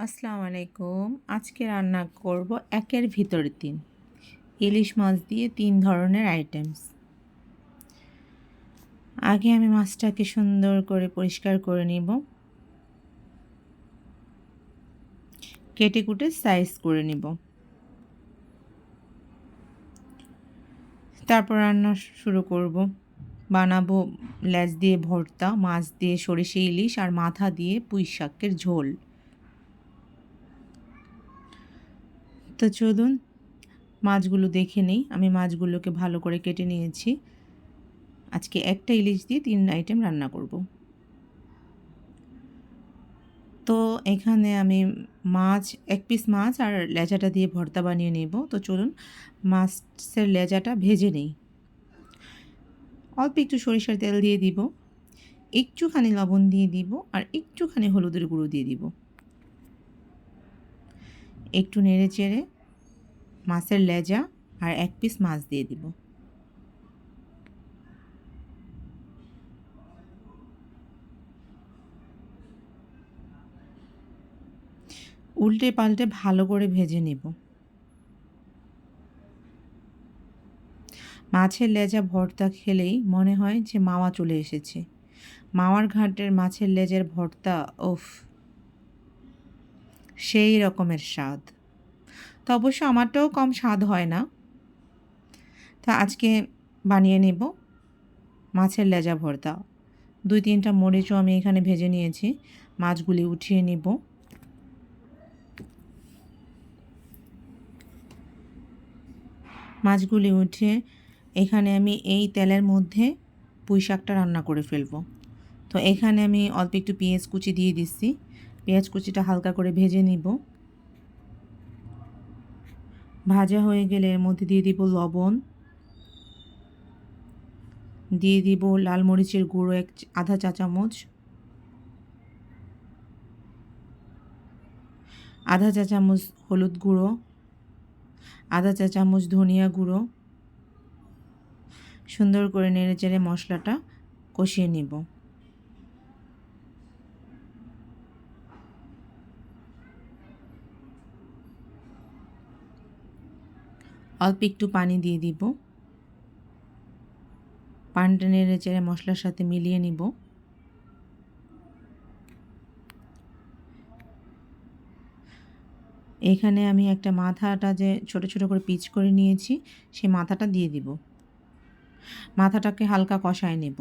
আসসালামু আলাইকুম। আজকে রান্না করব একের ভিতর ৩। ইলিশ মাছ দিয়ে ৩ ধরনের আইটেমস। আগে আমি মাছটাকে সুন্দর করে পরিষ্কার করে নিব। কেটে কুটে সাইজ করে নিব। তারপর রান্না শুরু করব। বানাবো লেজ দিয়ে ভর্তা, মাছ দিয়ে সরিষা ইলিশ আর মাথা দিয়ে পুঁই শাকের ঝোল। তো চলুন মাছগুলো দেখে নেই। আমি মাছগুলোকে ভালো করে কেটে নিয়েছি। আজকে একটা ইলিশ দিয়ে ৩ আইটেম রান্না করব। তো এখানে আমি মাছ ১ পিস মাছ আর লেজাটা দিয়ে ভর্তা বানিয়ে নেব। তো চলুন মাছের লেজাটা ভেজে নেই। অল্প একটু সরিষার তেল দিয়ে দিব, একটুখানি লবণ দিয়ে দিব আর একটুখানি হলুদের গুঁড়ো দিয়ে দিব। একটু নেড়ে চেড়ে মাছের লেজা আর ১ পিস মাছ দিয়ে দিব। উল্টে পাল্টে ভালো করে ভেজে নেব। মাছের লেজা ভর্তা খেলেই মনে হয় যে মাওয়া চলে এসেছে। মাওয়ার ঘাটের মাছের লেজের ভর্তা, উফ, সেই রকমের স্বাদ। তো অবশ্য আমারটাও কম স্বাদ হয় না। তা আজকে বানিয়ে নেব মাছের লেজা ভর্তা। ২-৩টা মরিচও আমি এখানে ভেজে নিয়েছি। মাছগুলি উঠিয়ে নিব। মাছগুলি উঠিয়ে এখানে আমি এই তেলের মধ্যে পুঁই শাকটা রান্না করে ফেলব। তো এখানে আমি অল্প একটু পেঁয়াজ কুচি দিয়ে দিচ্ছি। পেঁয়াজ কুচিটা হালকা করে ভেজে নিব। ভাজা হয়ে গেলে এর মধ্যে দিয়ে দিব লবণ, দিয়ে দিব লাল মরিচের গুঁড়ো আধা চা চামচ, আধা চা চামচ হলুদ গুঁড়ো, আধা চা চামচ ধনিয়া গুঁড়ো। সুন্দর করে নেড়ে চেড়ে মশলাটা কষিয়ে নিব। অল্প একটু পানি দিয়ে দিব। পানিটা নেড়ে চেড়ে মশলার সাথে মিলিয়ে নিব। এখানে আমি একটা মাথাটা যে ছোট ছোট করে পিচ করে নিয়েছি, সেই মাথাটা দিয়ে দিব। মাথাটাকে হালকা কষায় নেব।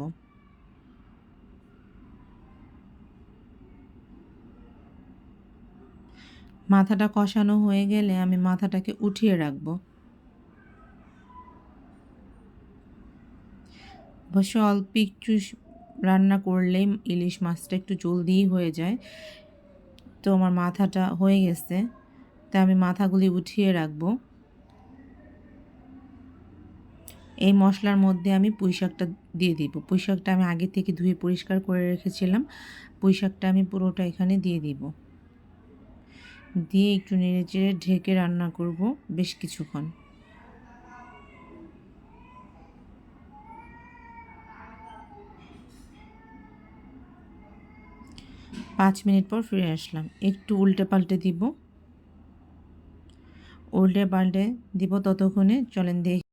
মাথাটা কষানো হয়ে গেলে আমি মাথাটাকে উঠিয়ে রাখব। অবশ্য অল্প একটু রান্না করলেই ইলিশ মাছটা একটু জলদিই হয়ে যায়। তো আমার মাথাটা হয়ে গেছে, তাই আমি মাথাগুলি উঠিয়ে রাখব। এই মশলার মধ্যে আমি পুঁই শাকটা দিয়ে দিব। পুঁই শাকটা আমি আগে থেকে ধুয়ে পরিষ্কার করে রেখেছিলাম। পুঁই শাকটা আমি পুরোটা এখানে দিয়ে দিব। দিয়ে একটু নেড়ে চেড়ে ঢেকে রান্না করব বেশ কিছুক্ষণ। ৫ মিনিট পর ফিরে আসলাম। একটু উল্টে পাল্টে দিব। উল্টে পাল্টে দিব ততক্ষণে চলেন দেখি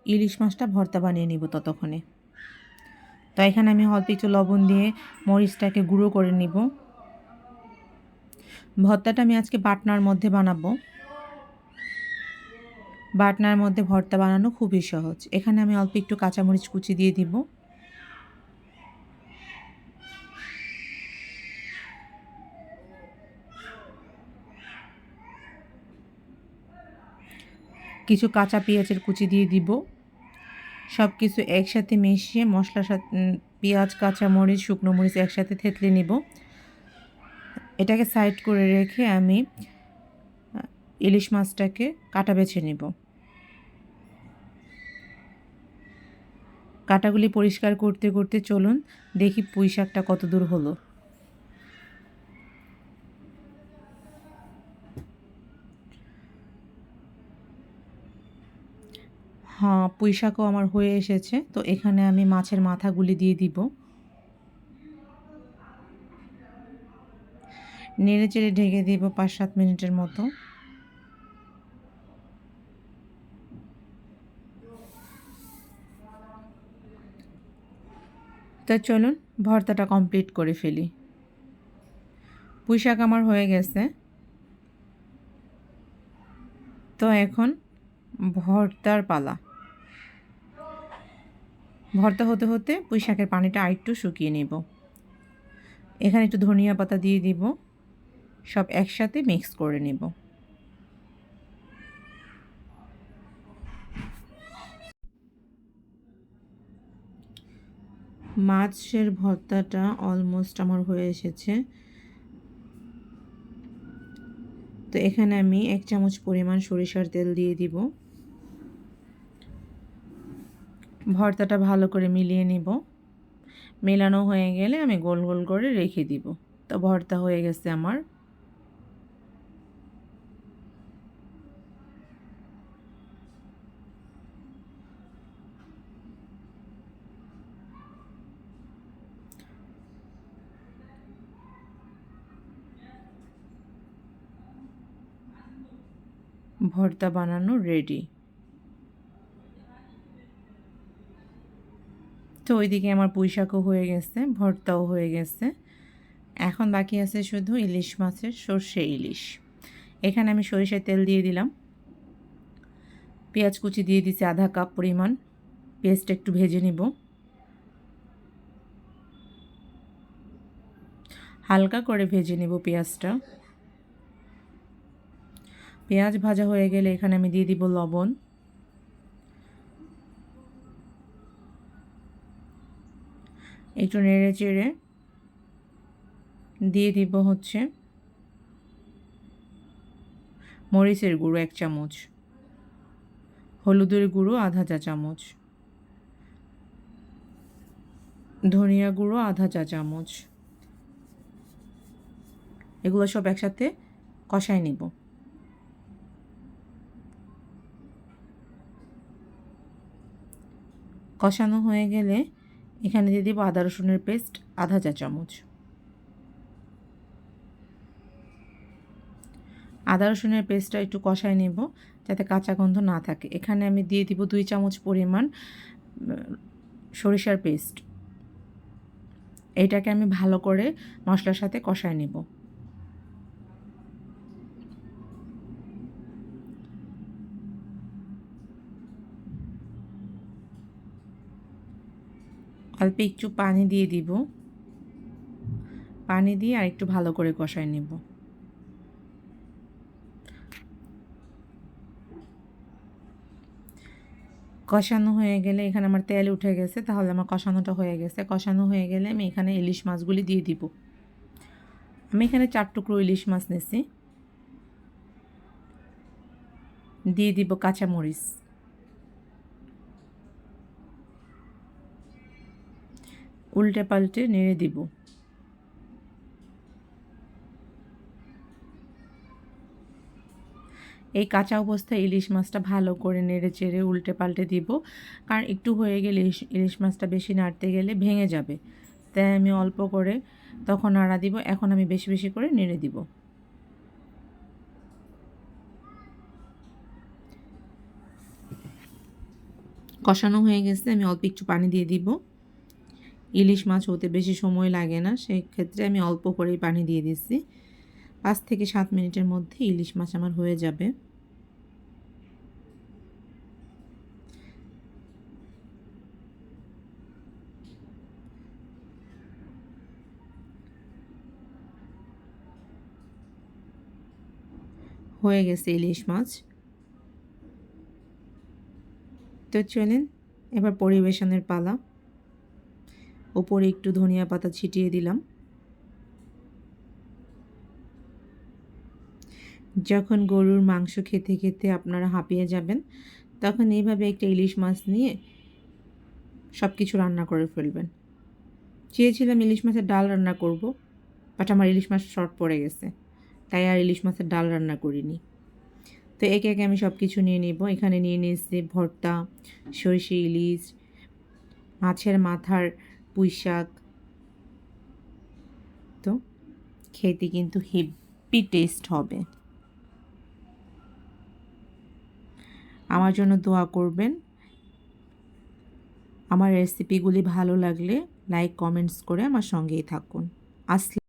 ইলিশ মাছটা ভর্তা বানিয়ে নিব ততক্ষণে। তো এখানে আমি অল্প একটু লবণ দিয়ে মরিচটাকে গুঁড়ো করে নিব। ভর্তাটা আমি আজকে বাটনার মধ্যে বানাবো। বাটনার মধ্যে ভর্তা বানানো খুবই সহজ। এখানে আমি অল্প একটু কাঁচামরিচ কুচি দিয়ে দিব। কিছু কাঁচা পেঁয়াজের কুচি দিয়ে দিব। সব কিছু একসাথে মিশিয়ে মশলার সাথে পেঁয়াজ, কাঁচামরিচ, শুকনো মরিচ একসাথে থেতলে নিব। এটাকে সাইড করে রেখে আমি ইলিশ মাছটাকে কাটা বেছে নেব। কাটাগুলি পরিষ্কার করতে করতে চলুন দেখি পুঁই শাকটা কত দূর হলো। হ্যাঁ, পুঁই শাকও আমার হয়ে এসেছে। তো এখানে আমি মাছের মাথাগুলি দিয়ে দিব। নেড়ে চেড়ে ঢেকে দিব 5-7 মিনিটের মতো। তো চলুন ভর্তাটা কমপ্লিট করে ফেলি। পুঁই শাক আমার হয়ে গেছে। তো এখন ভর্তার পালা। ভর্তা হতে হতে পুঁই শাকের পানিটা আরেকটু শুকিয়ে নেব। এখানে একটু ধনিয়া পাতা দিয়ে দিব, সব একসাথে মিক্স করে নেব। মাছের ভর্তাটা অলমোস্ট আমার হয়ে এসেছে। তো এখানে আমি 1 চামচ পরিমাণ সরিষার তেল দিয়ে দিব। ভর্তাটা ভালো করে মিলিয়ে নিব। মেলানো হয়ে গেলে আমি গোল গোল করে রেখে দিব। তো ভর্তা হয়ে গেছে আমার। ভর্তা বানানো রেডি। তো ওইদিকে আমার পুঁই শাকও হয়ে গেছে, ভর্তাও হয়ে গেছে। এখন বাকি আছে শুধু ইলিশ মাছের সর্ষে ইলিশ। এখানে আমি সরিষার তেল দিয়ে দিলাম, পেঁয়াজ কুচি দিয়ে দিচ্ছি আধা কাপ পরিমাণ। পেঁয়াজটা একটু ভেজে নিব, হালকা করে ভেজে নেব পেঁয়াজটা। পেঁয়াজ ভাজা হয়ে গেলে এখানে আমি দিয়ে দিব লবণ, একটু নেড়ে চেড়ে দিয়ে দিব হচ্ছে মরিচের গুঁড়ো 1 চামচ, হলুদের গুঁড়ো আধা চা চামচ, ধনিয়া গুঁড়ো আধা চা চামচ। এগুলো সব একসাথে কষায় নিব। কষানো হয়ে গেলে এখানে দিয়ে দিব আদা রসুনের পেস্ট আধা চা চামচ। আদা রসুনের পেস্টটা একটু কষায় নেব যাতে কাঁচা গন্ধ না থাকে। এখানে আমি দিয়ে দিব 2 চামচ পরিমাণ সরিষার পেস্ট। এইটাকে আমি ভালো করে মশলার সাথে কষায় নেব। অল্প একটু পানি দিয়ে দিব, পানি দিয়ে আর একটু ভালো করে কষায় নেব। কষানো হয়ে গেলে এখানে আমার তেল উঠে গেছে, তাহলে আমার কষানোটা হয়ে গেছে। কষানো হয়ে গেলে আমি এখানে ইলিশ মাছগুলি দিয়ে দিব। আমি এখানে 4 টুকরো ইলিশ মাছ নিয়েছি। দিয়ে দিব কাঁচামরিচ, উল্টে পাল্টে নেড়ে দিব। এই কাঁচা অবস্থায় ইলিশ মাছটা ভালো করে নেড়ে চেড়ে উল্টে পাল্টে দিব, কারণ একটু হয়ে গেলে ইলিশ মাছটা বেশি নাড়তে গেলে ভেঙে যাবে। তাই আমি অল্প করে তখন নাড়া দিব। এখন আমি বেশি বেশি করে নেড়ে দিব। কষানো হয়ে গেছে, আমি অল্প একটু পানি দিয়ে দিব। ইলিশ মাছ হতে বেশি সময় লাগে না, সেই ক্ষেত্রে আমি অল্প করেই পানি দিয়ে দিচ্ছি। 5 থেকে 7 মিনিটের মধ্যে ইলিশ মাছ আমার হয়ে যাবে। হয়ে গেছে ইলিশ মাছ। তো চলেন এবার পরিবেশনের পালা। ওপরে একটু ধনিয়া পাতা ছিটিয়ে দিলাম। যখন গরুর মাংস খেতে খেতে আপনারা হাঁপিয়ে যাবেন, তখন এইভাবে একটা ইলিশ মাছ নিয়ে সব কিছু রান্না করে ফেলবেন। চেয়েছিলাম ইলিশ মাছের ডাল রান্না করব, বাট আমার ইলিশ মাছ শর্ট পড়ে গেছে, তাই আর ইলিশ মাছের ডাল রান্না করিনি। তো একে একে আমি সব কিছু নিয়ে নিব। এখানে নিয়ে নিয়েছি ভর্তা, সরষে ইলিশ, মাছের মাথার পুঁই শাক। তো খেতে কিন্তু হেভি টেস্ট হবে। আমার জন্য দোয়া করবেন। আমার রেসিপিগুলি ভালো লাগলে লাইক কমেন্টস করে আমার সঙ্গেই থাকুন।